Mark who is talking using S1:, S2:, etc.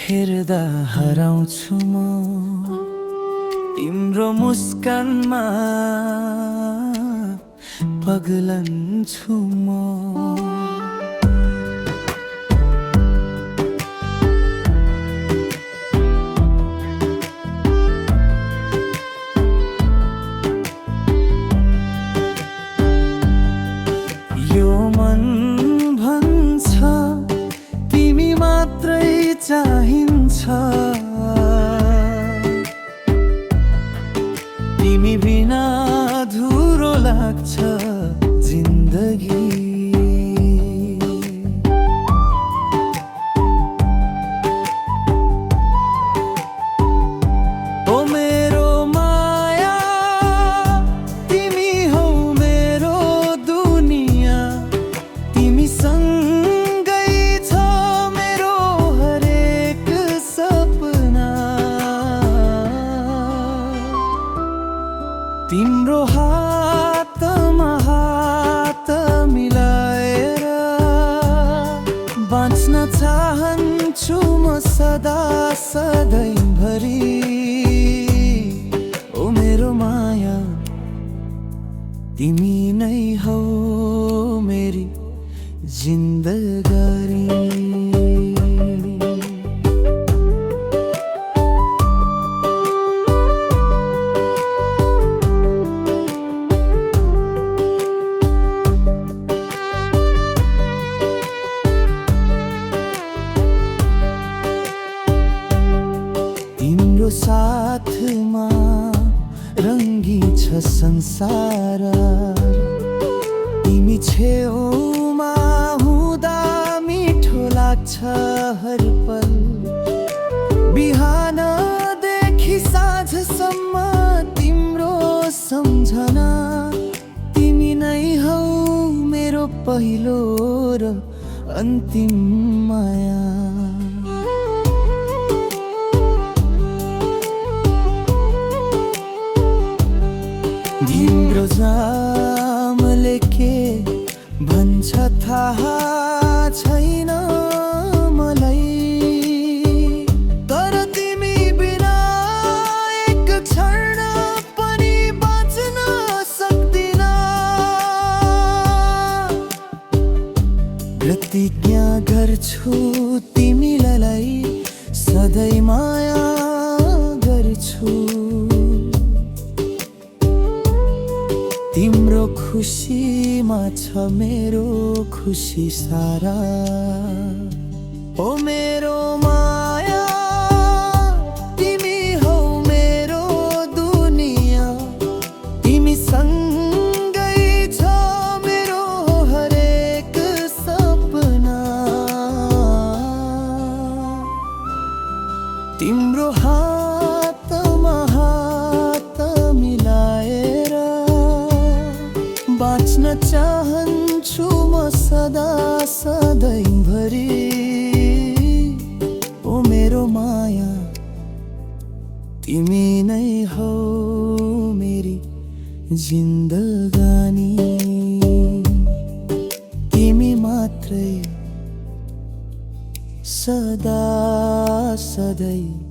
S1: हेर्दा हराउँछु म तिम्रो मुस्कानमा पगलन्छु म। यो मन भन्छ तिमी मात्रै चाहिन्छ, तिमी बिना अधुरो लाग्छ जिन्दगी। ओ मेरो माया तिमी हौ मेरो दुनिया, तिमी सँगै छ मेरो हरेक सपना। तिम्रो हातमा हात मिलाएर बाँच्न चाहन्छु म सदा सधैँभरि। ओ मेरो माया तिमी नै हौ मेरी जिन्दगानी। तिम्रो साथमा रङ्गी छ संसार, तिमी छेउमा हुँदा मिठो लाग्छ हर पल। बिहानदेखि साँझसम्म तिम्रो सम्झना, तिमी नै हौ मेरो पहिलो र अन्तिम माया। तिम्रो जामले के भन्छ थाहा छैन मलाई, तर तिमी बिना एक क्षण पनि बाँच्न सक्दिन। प्रतिज्ञा गर्छु तिमीलाई सधैँ माया गर्छु। तिम्रो खुसीमा छ मेरो खुसी सारा। ओ मेरो माया तिमी हौ मेरो दुनिया, तिमी सँगै छ मेरो हरेक सपना। तिम्रो हातमा हात मिलाएर बाँच्न चाहन्छु म सदा सधैँभरि। ओ मेरो माया तिमी नै हौ मेरी जिन्दगानी, तिमी मात्रै सदा सधैँभरि।